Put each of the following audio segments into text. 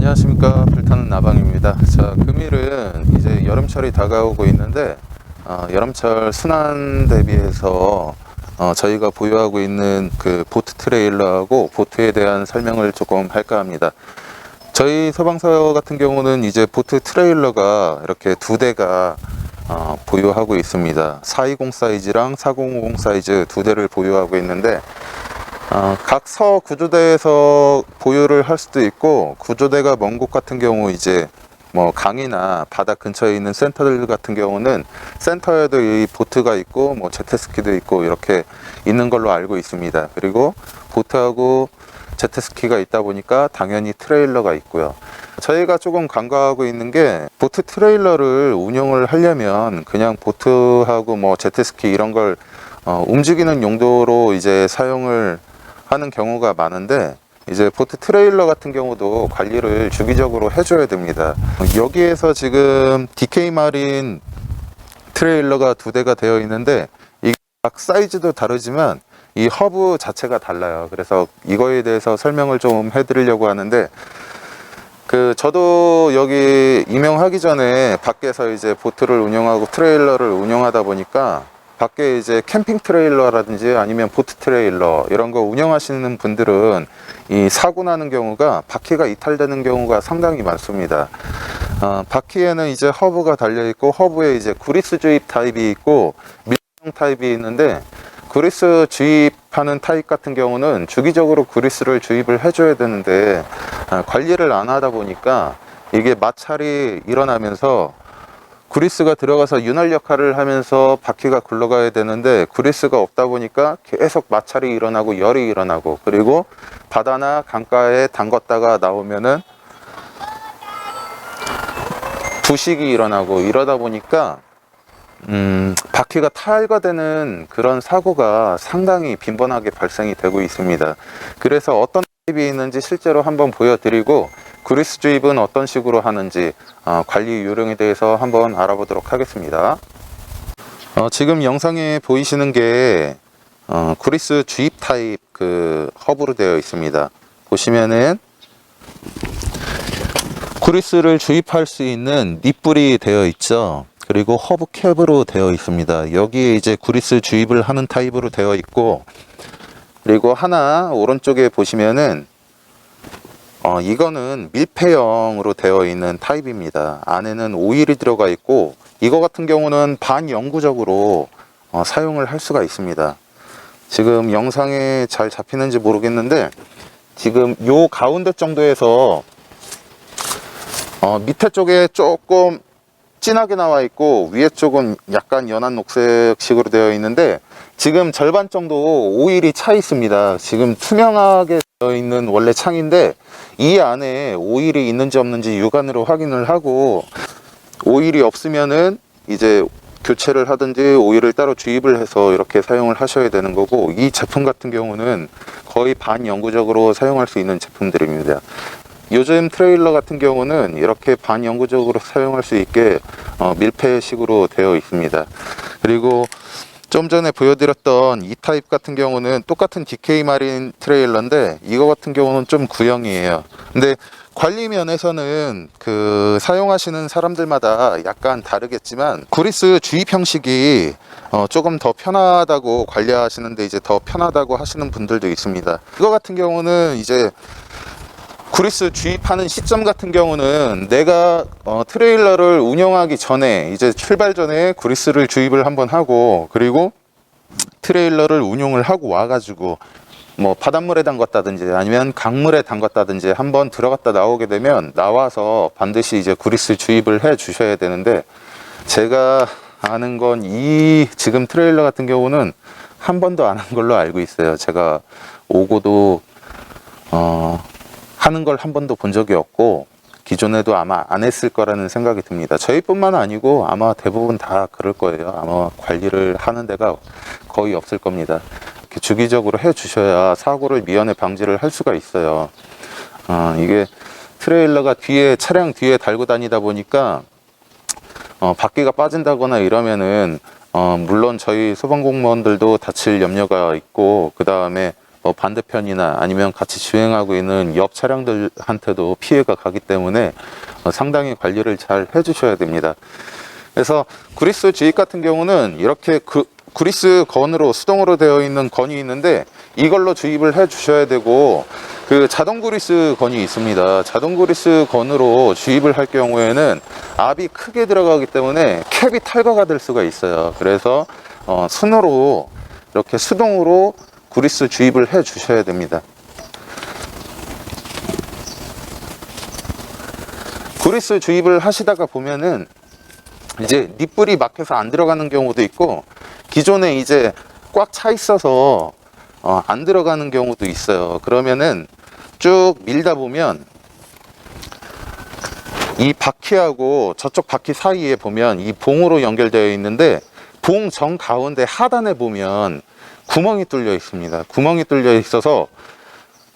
안녕하십니까, 불타는 나방입니다. 자, 금일은 이제 여름철이 다가오고 있는데 여름철 순환 대비해서 저희가 보유하고 있는 그 보트 트레일러하고 보트에 대한 설명을 조금 할까 합니다. 저희 소방서 같은 경우는 이제 보트 트레일러가 이렇게 두 대가 보유하고 있습니다. 420 사이즈랑 4050 사이즈 두 대를 보유하고 있는데 각 서 구조대에서 보유를 할 수도 있고, 구조대가 먼 곳 같은 경우 이제 뭐 강이나 바다 근처에 있는 센터들 같은 경우는 센터에도 이 보트가 있고 뭐 제트스키도 있고 이렇게 있는 걸로 알고 있습니다. 그리고 보트하고 제트스키가 있다 보니까 당연히 트레일러가 있고요. 저희가 조금 간과하고 있는 게, 보트 트레일러를 운영을 하려면 그냥 보트하고 뭐 제트스키 이런 걸 움직이는 용도로 이제 사용을 하는 경우가 많은데, 이제 보트 트레일러 같은 경우도 관리를 주기적으로 해줘야 됩니다. 여기에서 지금 DK 마린 트레일러가 두 대가 되어 있는데, 이 각 사이즈도 다르지만 이 허브 자체가 달라요. 그래서 이거에 대해서 설명을 좀 해드리려고 하는데, 저도 여기 임용하기 전에 밖에서 이제 보트를 운영하고 트레일러를 운영하다 보니까, 밖에 이제 캠핑 트레일러라든지 아니면 보트 트레일러 이런 거 운영하시는 분들은 이 사고 나는 경우가, 바퀴가 이탈되는 경우가 상당히 많습니다. 바퀴에는 이제 허브가 달려 있고, 허브에 이제 그리스 주입 타입이 있고 밀봉 타입이 있는데, 그리스 주입하는 타입 같은 경우는 주기적으로 그리스를 주입을 해줘야 되는데, 관리를 안 하다 보니까 이게 마찰이 일어나면서 그리스가 들어가서 윤활 역할을 하면서 바퀴가 굴러가야 되는데, 그리스가 없다 보니까 계속 마찰이 일어나고 열이 일어나고, 그리고 바다나 강가에 담갔다가 나오면은 부식이 일어나고, 이러다 보니까 바퀴가 탈거되는 그런 사고가 상당히 빈번하게 발생이 되고 있습니다. 그래서 어떤 타입이 있는지 실제로 한번 보여드리고, 그리스 주입은 어떤 식으로 하는지 관리 요령에 대해서 한번 알아보도록 하겠습니다. 지금 영상에 보이시는 게 그리스 주입 타입 허브로 되어 있습니다. 보시면은 그리스를 주입할 수 있는 닛불이 되어 있죠. 그리고 허브 캡으로 되어 있습니다. 여기에 이제 그리스 주입을 하는 타입으로 되어 있고, 그리고 하나 오른쪽에 보시면은 이거는 밀폐형으로 되어 있는 타입입니다. 안에는 오일이 들어가 있고, 이거 같은 경우는 반영구적으로 사용을 할 수가 있습니다. 지금 영상에 잘 잡히는지 모르겠는데, 지금 요 가운데 정도에서 밑에 쪽에 조금 진하게 나와 있고, 위에 쪽은 약간 연한 녹색식으로 되어 있는데, 지금 절반 정도 오일이 차 있습니다. 지금 투명하게 되어 있는 원래 창인데, 이 안에 오일이 있는지 없는지 육안으로 확인을 하고, 오일이 없으면은 이제 교체를 하든지 오일을 따로 주입을 해서 이렇게 사용을 하셔야 되는 거고, 이 제품 같은 경우는 거의 반영구적으로 사용할 수 있는 제품들입니다. 요즘 트레일러 같은 경우는 이렇게 반영구적으로 사용할 수 있게 밀폐식으로 되어 있습니다. 그리고 좀 전에 보여드렸던 이 타입 같은 경우는 똑같은 DK 마린 트레일러인데, 이거 같은 경우는 좀 구형이에요. 근데 관리 면에서는 사용하시는 사람들마다 약간 다르겠지만, 그리스 주입 형식이 조금 더 편하다고, 관리하시는데 이제 더 편하다고 하시는 분들도 있습니다. 이거 같은 경우는 이제 그리스 주입하는 시점 같은 경우는 내가 트레일러를 운영하기 전에, 이제 출발 전에 그리스를 주입을 한번 하고, 그리고 트레일러를 운용을 하고 와가지고 뭐 바닷물에 담갔다든지 아니면 강물에 담갔다든지 한번 들어갔다 나오게 되면, 나와서 반드시 이제 그리스 주입을 해 주셔야 되는데, 제가 아는 건 이 지금 트레일러 같은 경우는 한 번도 안 한 걸로 알고 있어요. 제가 오고도 하는 걸 한 번도 본 적이 없고, 기존에도 아마 안 했을 거라는 생각이 듭니다. 저희뿐만 아니고 아마 대부분 다 그럴 거예요. 아마 관리를 하는 데가 거의 없을 겁니다. 이렇게 주기적으로 해 주셔야 사고를 미연에 방지를 할 수가 있어요. 이게 트레일러가 차량 뒤에 달고 다니다 보니까 바퀴가 빠진다거나 이러면은 물론 저희 소방공무원들도 다칠 염려가 있고, 그 다음에 반대편이나 아니면 같이 주행하고 있는 옆 차량들한테도 피해가 가기 때문에 상당히 관리를 잘 해주셔야 됩니다. 그래서 그리스 주입 같은 경우는 이렇게 그리스 건으로 수동으로 되어 있는 건이 있는데 이걸로 주입을 해 주셔야 되고, 그 자동 그리스 건이 있습니다. 자동 그리스 건으로 주입을 할 경우에는 압이 크게 들어가기 때문에 캡이 탈거가 될 수가 있어요. 그래서 손으로 이렇게 수동으로 그리스 주입을 해 주셔야 됩니다. 그리스 주입을 하시다가 보면은 이제 닛불이 막혀서 안 들어가는 경우도 있고, 기존에 이제 꽉 차 있어서 안 들어가는 경우도 있어요. 그러면은 쭉 밀다 보면 이 바퀴하고 저쪽 바퀴 사이에 보면 이 봉으로 연결되어 있는데, 봉 정 가운데 하단에 보면 구멍이 뚫려 있습니다. 구멍이 뚫려 있어서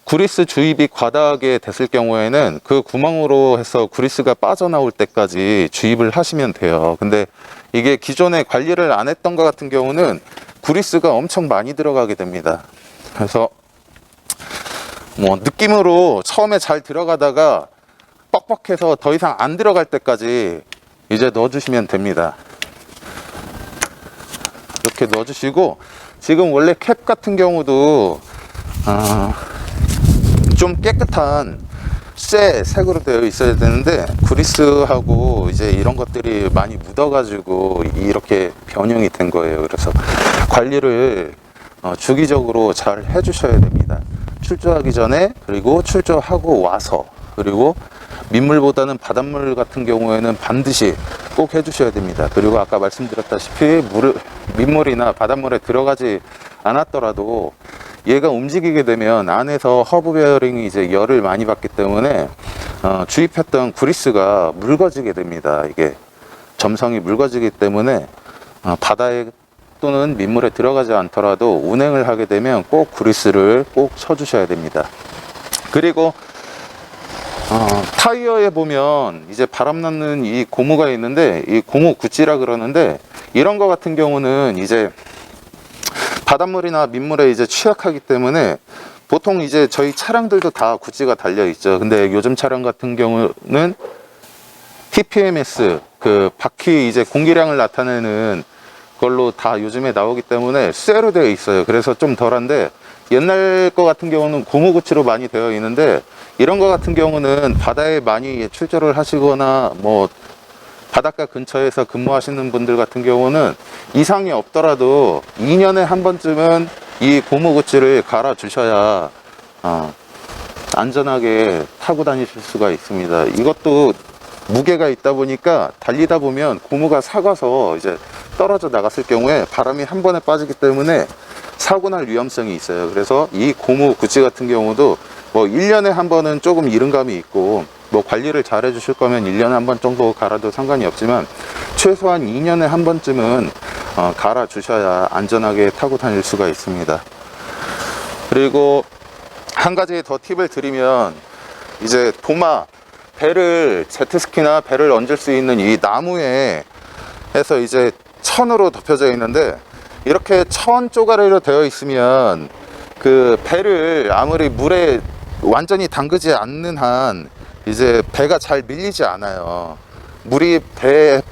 그리스 주입이 과다하게 됐을 경우에는 그 구멍으로 해서 그리스가 빠져나올 때까지 주입을 하시면 돼요. 근데 이게 기존에 관리를 안 했던 것 같은 경우는 그리스가 엄청 많이 들어가게 됩니다. 그래서 뭐 느낌으로 처음에 잘 들어가다가 뻑뻑해서 더 이상 안 들어갈 때까지 이제 넣어주시면 됩니다. 이렇게 넣어주시고, 지금 원래 캡 같은 경우도 좀 깨끗한 쇠 색으로 되어 있어야 되는데, 그리스하고 이제 이런 것들이 많이 묻어가지고 이렇게 변형이 된 거예요. 그래서 관리를 주기적으로 잘 해주셔야 됩니다. 출조하기 전에, 그리고 출조하고 와서, 그리고 민물보다는 바닷물 같은 경우에는 반드시 꼭 해주셔야 됩니다. 그리고 아까 말씀드렸다시피 민물이나 바닷물에 들어가지 않았더라도 얘가 움직이게 되면 안에서 허브 베어링이 이제 열을 많이 받기 때문에 주입했던 그리스가 묽어지게 됩니다. 이게 점성이 묽어지기 때문에 바다에 또는 민물에 들어가지 않더라도 운행을 하게 되면 꼭 그리스를 꼭 쳐주셔야 됩니다. 그리고 타이어에 보면 이제 바람 넣는 이 고무가 있는데, 이 고무 구찌라 그러는데, 이런 거 같은 경우는 이제 바닷물이나 민물에 이제 취약하기 때문에 보통 이제 저희 차량들도 다 구찌가 달려 있죠. 근데 요즘 차량 같은 경우는 TPMS, 그 바퀴 이제 공기량을 나타내는 걸로 다 요즘에 나오기 때문에 쇠로 되어 있어요. 그래서 좀 덜한데, 옛날 거 같은 경우는 고무 구찌로 많이 되어 있는데, 이런 거 같은 경우는 바다에 많이 출조를 하시거나 뭐 바닷가 근처에서 근무하시는 분들 같은 경우는 이상이 없더라도 2년에 한 번쯤은 이 고무 구찌를 갈아 주셔야 안전하게 타고 다니실 수가 있습니다. 이것도 무게가 있다 보니까 달리다 보면 고무가 삭아서 이제 떨어져 나갔을 경우에 바람이 한 번에 빠지기 때문에 사고 날 위험성이 있어요. 그래서 이 고무 구찌 같은 경우도 뭐 1년에 한 번은 조금 이른감이 있고, 뭐 관리를 잘 해주실 거면 1년에 한 번 정도 갈아도 상관이 없지만, 최소한 2년에 한 번쯤은 갈아 주셔야 안전하게 타고 다닐 수가 있습니다. 그리고 한 가지 더 팁을 드리면, 이제 도마, 배를, 제트스키나 배를 얹을 수 있는 이 나무에 해서 이제 천으로 덮여져 있는데, 이렇게 천 쪼가리로 되어 있으면 그 배를 아무리 물에 완전히 담그지 않는 한 이제 배가 잘 밀리지 않아요.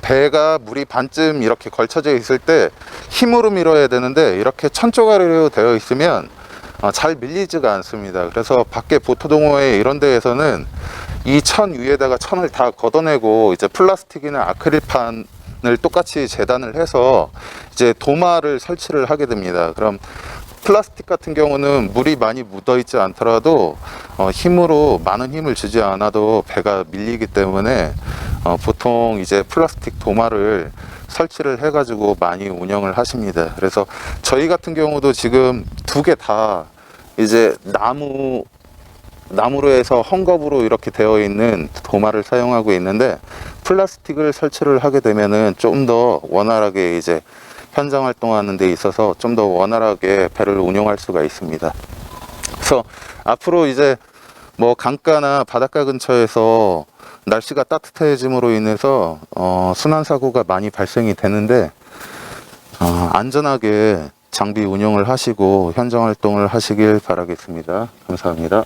배가 물이 반쯤 이렇게 걸쳐져 있을 때 힘으로 밀어야 되는데, 이렇게 천조가리로 되어 있으면 잘 밀리지가 않습니다. 그래서 밖에 보토동호회 이런 데에서는 이 천 위에다가 천을 다 걷어내고 이제 플라스틱이나 아크릴판을 똑같이 재단을 해서 이제 도마를 설치를 하게 됩니다. 그럼 플라스틱 같은 경우는 물이 많이 묻어 있지 않더라도 힘으로 많은 힘을 주지 않아도 배가 밀리기 때문에 보통 이제 플라스틱 도마를 설치를 해 가지고 많이 운영을 하십니다. 그래서 저희 같은 경우도 지금 두 개 다 이제 나무로 해서 헝겊으로 이렇게 되어 있는 도마를 사용하고 있는데, 플라스틱을 설치를 하게 되면은 좀 더 원활하게 이제 현장 활동하는 데 있어서 좀 더 원활하게 배를 운용할 수가 있습니다. 그래서 앞으로 이제 뭐 강가나 바닷가 근처에서 날씨가 따뜻해짐으로 인해서 순환사고가 많이 발생이 되는데, 안전하게 장비 운용을 하시고 현장 활동을 하시길 바라겠습니다. 감사합니다.